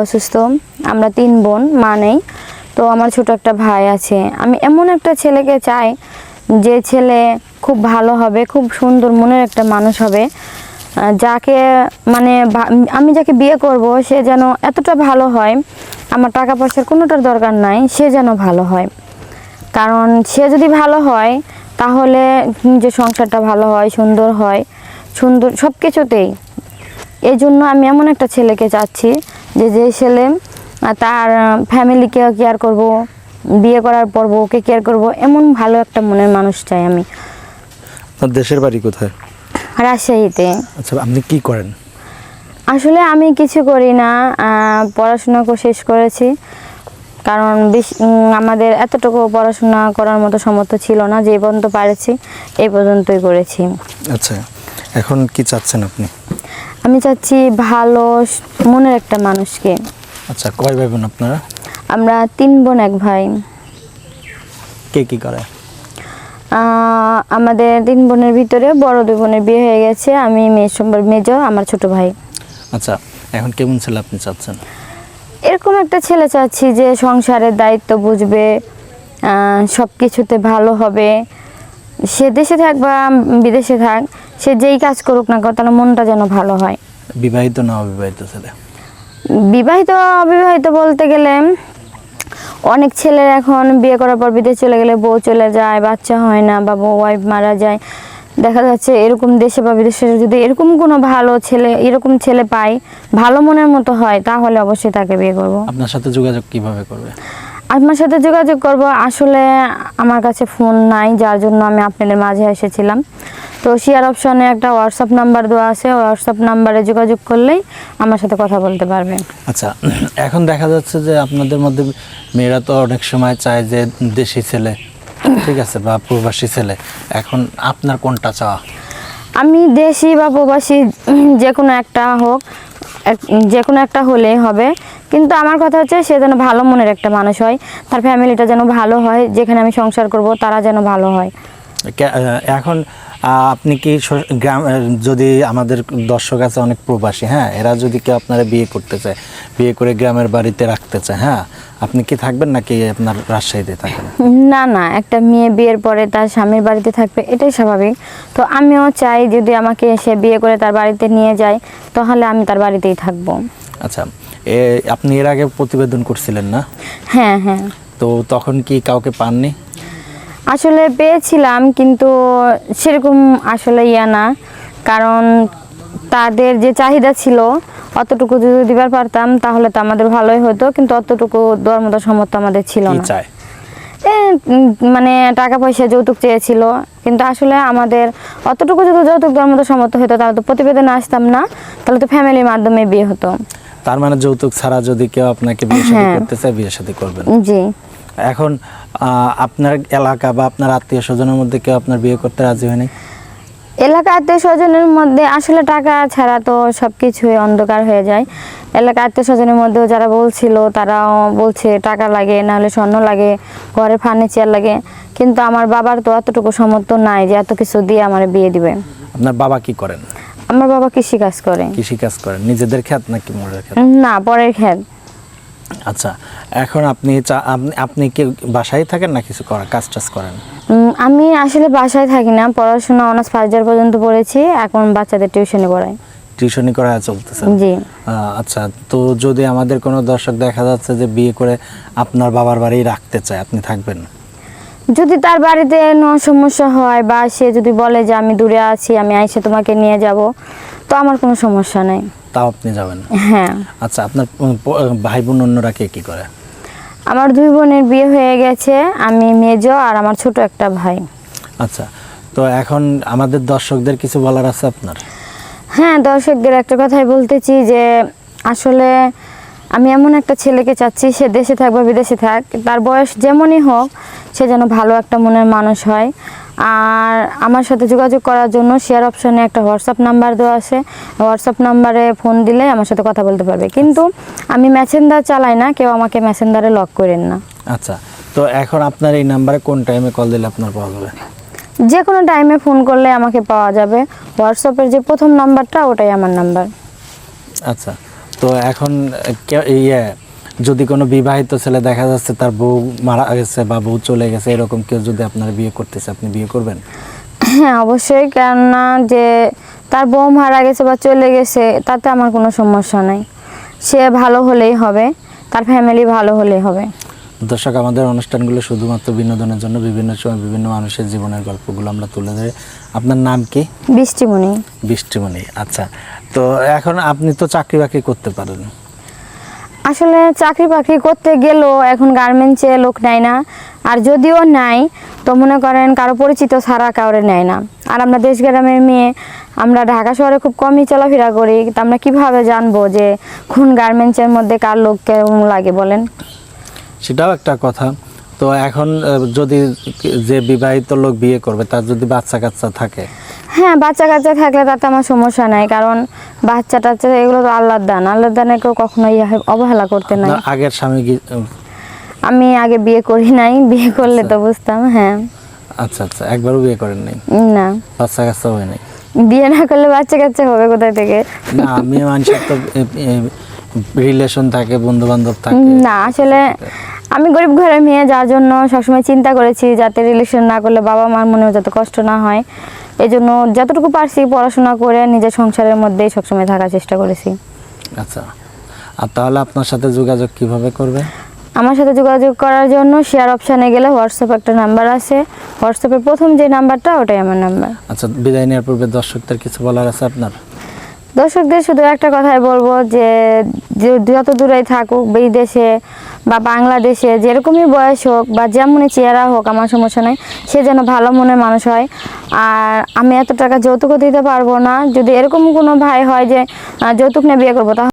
অসুস্থ, আমরা 3 বোন, মা নেই। তো আমার ছোট একটা ভাই আছে। আমি এমন একটা ছেলেকে চাই যে ছেলে খুব ভালো হবে, খুব সুন্দর মনের একটা মানুষ হবে, যাকে মানে আমি যাকে বিয়ে করব সে যেন এতটা ভালো হয়, আমার টাকা পয়সার কোনোটার দরকার নাই, সে যেন ভালো হয়। কারণ সে যদি ভালো হয় তাহলে যে সংসারটা ভালো হয়, সুন্দর হয়, সুন্দর সব কিছুতেই। এই জন্য আমি এমন একটা ছেলেকে চাচ্ছি যে ছেলে তার ফ্যামিলিকে কেয়ার করব, বিয়ে করার পর বউকে কেয়ার করব, এমন ভালো একটা মনের মানুষ চাই আমি। আপনার দেশের বাড়ি কোথায়? রাজশাহীতে। আচ্ছা, আপনি কি করেন? আসলে আমি কিছু করি না, পড়াশোনা শেষ করেছি। কারণ আমাদের এতটুকু পড়াশোনা করার মতো সামর্থ্য ছিল না, যে পর্যন্ত পারেছি এই পর্যন্তই করেছি। আচ্ছা, এখন কি চাচ্ছেন আপনি? আমি চাচ্ছি ভালো মনের একটা মানুষকে। আচ্ছা, কয় ভাই বোন আপনারা? আমরা 3 বোন 1 ভাই। কে কি করে? আমাদের 3 বোনের ভিতরে বড় 2 বোনের বিয়ে হয়ে গেছে, আমি মেজো, আমার ছোট ভাই। আচ্ছা, এখন কেমন ছেলে আপনি চাচ্ছেন? এরকম একটা ছেলে চাচ্ছি যে সংসারের দায়িত্ব বুঝবে, সব কিছুতে ভালো হবে। সে দেশে থাক বা বিদেশে থাক, সে যেই কাজ করুক না কেন, তার মনটা যেন ভালো হয়। বিবাহিত না অবিবাহিত ছেলে? বিবাহিত অবিবাহিত বলতে গেলে অনেক ছেলের এখন বিয়ে করার পর বিদেশে চলে গেলে বউ চলে যায়, বাচ্চা হয় না, বা বউ ওয়াইফ মারা যায়। দেখা যাচ্ছে এরকম দেশে বা বিদেশে যদি এরকম কোনো ভালো ছেলে, এরকম ছেলে পাই, ভালো মনের মতো হয়, তাহলে অবশ্যই তাকে বিয়ে করব। আপনার সাথে যোগাযোগ কিভাবে করবে? আপনার সাথে যোগাযোগ করব, আসলে আমার কাছে ফোন নাই, যার জন্য আমি আপনাদের মাঝে এসেছিলাম। তো শেয়ার অপশনে একটা হোয়াটসঅ্যাপ নাম্বার দেওয়া আছে, হোয়াটসঅ্যাপ নাম্বারে যোগাযোগ করলেই আমার সাথে কথা বলতে পারবে। আচ্ছা, এখন দেখা যাচ্ছে যে আপনাদের মধ্যে মেয়েরা তো অনেক সময় চায় যে দেশি ছেলে, ঠিক আছে, বা প্রবাসী ছেলে। এখন আপনার কোনটা চাওয়া? আমি দেশি বা প্রবাসী যে কোনো একটা হোক, যে কোনো একটা হলেই হবে। কিন্তু আমার কথা হচ্ছে সে যেন ভালো মনের একটা মানুষ হয়, তার ফ্যামিলিটা যেন ভালো হয়, যেখানে আমি সংসার করব তারা যেন ভালো হয়। এখন আপনি কি গ্রাম, যদি আমাদের দর্শক আছে অনেক প্রবাসী, হ্যাঁ, এরা যদি কেউ আপনারা বিয়ে করতে চায়, বিয়ে করে গ্রামের বাড়িতে রাখতে চায়, হ্যাঁ, আপনি কি থাকবেন নাকি আপনার রাজশাহীতে থাকবেন? না না, একটা মেয়ে বিয়ের পরে তার স্বামীর বাড়িতে থাকবে, এটাই স্বাভাবিক। তো আমিও চাই যদি আমাকে সে বিয়ে করে তার বাড়িতে নিয়ে যায়, তাহলে আমি তার বাড়িতেই থাকবো। আচ্ছা, আপনি এর আগে প্রতিবেদন করছিলেন না? হ্যাঁ হ্যাঁ। তো তখন কি কাউকে পাননি? আসলে পেয়েছিলাম, কিন্তু সেরকম আসলে না, কারণ তাদের যে চাহিদা ছিল অতটুকু যদি দিবার পারতাম তাহলে তো আমাদের ভালোই হতো, কিন্তু অতটুকু দেওয়ার মতো সামর্থ্য আমাদের ছিল কি না। চায়? মানে টাকা পয়সা যৌতুক চেয়েছিল, কিন্তু আসলে আমাদের অতটুকু যদি যৌতুক দেওয়ার মতো সামর্থ্য হতো তাহলে তো প্রতিবেদনে আসতাম না, তাহলে তো ফ্যামিলির মাধ্যমে বিয়ে হতো। তার মানে যৌতুক ছাড়া যদি কেউ আপনাকে বিয়ে শাদী করতে চায়, বিয়ে শাদী করবেন? জি। এখন আপনার এলাকা বা আপনার আত্মীয় স্বজনের মধ্যে কেউ আপনার বিয়ে করতে রাজি হয়নি? এলাকা আত্মীয় স্বজনের মধ্যে আসলে টাকা ছাড়া তো সব কিছুই অন্ধকার হয়ে যায়। এলাকা আত্মীয় স্বজনের মধ্যেও যারা বলছিল তারাও বলছে টাকা লাগে, নাহলে স্বর্ণ লাগে, ঘরে ফার্নিচার লাগে, কিন্তু আমার বাবার তো এতটুকু সামর্থ্য নাই যে এত কিছু দিয়ে আমার বিয়ে দিবে। আপনার বাবা কি করেন? আমার বাবা কৃষি কাজ করে। কৃষি কাজ করেন? নিজেদের ক্ষেত নাকি মোড়ের ক্ষেত? না, পরের ক্ষেত। আচ্ছা, এখন আপনি কি বাসায় থাকেন না কিছু কাজ টাজ করেন? আমি আসলে বাসায় থাকি না, পড়াশোনা অনার্স ফার্স্ট ইয়ার পর্যন্ত পড়েছি, এখন বাচ্চাদের টিউশনি পড়াই। টিউশনি করা চলতেছে? জি। আচ্ছা, তো যদি আমাদের কোনো দর্শক দেখা যাচ্ছে যে বিয়ে করে আপনার বাবার বাড়ি রাখতে চায়, আপনি থাকবেন? যদি তার বাড়িতে সমস্যা হয় বা সে যদি বলে যে আমি দূরে আছি, আমি আইসে তোমাকে নিয়ে যাব, তো আমার কোনো সমস্যা নেই। তাও আপনি যাবেন? হ্যাঁ। আচ্ছা, আপনার ভাই বোন অন্যরা কে কি করে? আমার 2 বোনের বিয়ে হয়ে গেছে, আমি মেজো আর আমার ছোট একটা ভাই। আচ্ছা, তো এখন আমাদের দর্শকদের কিছু বলার আছে আপনার? হ্যাঁ, দর্শকদের একটা কথাই বলতেছি যে আসলে আমি এমন একটা ছেলেকে চাচ্ছি, সে দেশে থাক বা বিদেশে থাক, তার বয়স যেমনই হোক, সে যেন ভালো একটা মনের মানুষ হয়। আর আমার সাথে যোগাযোগ করার জন্য শেয়ার অপশনে একটা হোয়াটসঅ্যাপ নাম্বার দেওয়া আছে, হোয়াটসঅ্যাপ নাম্বারে ফোন দিলে আমার সাথে কথা বলতে পারবে। কিন্তু আমি মেসেঞ্জার চালাই না, কেউ আমাকে মেসেঞ্জারে লক করেন না। আচ্ছা, তো এখন আপনার এই নাম্বারে কোন টাইমে কল দিলে আপনার পাওয়া যাবে? যে কোনো টাইমে ফোন করলে আমাকে পাওয়া যাবে। হোয়াটসঅ্যাপের যে প্রথম নাম্বারটা, ওটাই আমার নাম্বার। আচ্ছা, তো এখন যদি কোনো বিবাহিত ছেলে দেখা যাচ্ছে তার বউ মারা গেছে বা বউ চলে গেছে, এরকম কেউ যদি আপনার বিয়ে করতেছে, আপনি বিয়ে করবেন? হ্যাঁ অবশ্যই, কেননা যে তার বউ মারা গেছে বা চলে গেছে তাতে আমার কোনো সমস্যা নেই। সে ভালো হলেই হবে, তার ফ্যামিলি ভালো হলেই হবে। দর্শক, আমাদের অনুষ্ঠানগুলো শুধুমাত্র বিনোদনের জন্য, বিভিন্ন সময় বিভিন্ন মানুষের জীবনের গল্পগুলো আমরা তুলে ধরি। আপনার নাম কি? বৃষ্টিমণি। বৃষ্টিমণি, আচ্ছা। তো এখন আপনি তো চাকরি বাকরি করতে পারেন। আসলে চাকরি বাকরি করতে গেলেও এখন গার্মেন্টসে লোক নেয় না, আর যদিও নেয় তো মনে করেন কারো পরিচিত ছাড়া কাউরে নেয় না। আর আমরা দেশ গ্রামের মেয়ে, আমরা ঢাকা শহরে খুব কমই চলাফেরা করি, তো আমরা কিভাবে জানবো যে কোন গার্মেন্টসের মধ্যে কার লোক কেমন লাগে বলেন? সেটাও একটা কথা। তো এখন যদি যে বিবাহিত লোক বিয়ে করবে তার যদি বাচ্চা কাচ্চা থাকে? হ্যাঁ, বাচ্চা কাচ্চা থাকলে তাতে আমার সমস্যা নাই, কারণ বাচ্চা টাচ্চা এগুলো তো আল্লাহর দান, আল্লাহর দানে কেউ কখনোই অবহেলা করতে নাই। আপনার আগের স্বামী আমি আগে বিয়ে করি নাই, বিয়ে করলে তো বুঝতাম। হ্যাঁ। আচ্ছা আচ্ছা, একবারও বিয়ে করেন নাই? না, বাচ্চা কাচ্চা হয় নাই? বিয়ে না করলে বাচ্চা কাচ্চা হবে কোথায় থেকে? না, আমি মানুষের তো রিলেশন থাকে, বন্ধু বান্ধব থাকে। না, আসলে আমি গরিব ঘরের মেয়ে, যার জন্য সবসময় চিন্তা করেছি যাতে রিলেশন না করলে বাবা মার মনেও যাতে কষ্ট না হয়। এই জন্য যতটুকু পারছি পড়াশোনা করে নিজের সংসারের মধ্যেই সবসময় থাকার চেষ্টা করেছি। আচ্ছা, আর তাহলে আপনার সাথে যোগাযোগ কিভাবে করবে? আমার সাথে যোগাযোগ করার জন্য শেয়ার অপশানে গেলে হোয়াটসঅ্যাপ একটা নাম্বার আছে, হোয়াটসঅ্যাপের প্রথম যে নাম্বারটা ওটাই আমার নাম্বার। আচ্ছা, বিদায় নেওয়ার পূর্বে দর্শকদের কিছু বলার আছে আপনার? দর্শকদের শুধু একটা কথাই বলবো যে যত দূরেই থাকুক, বিদেশে বা বাংলাদেশে, যেরকমই বয়স হোক বা যেমনই চেহারা হোক, আমার সমস্যা নেই, সে যেন ভালো মনের মানুষ হয়। আর আমি এত টাকা যৌতুকও দিতে পারবো না, যদি এরকম কোনো ভাই হয় যে যৌতুক নিয়ে বিয়ে করবো, তাহলে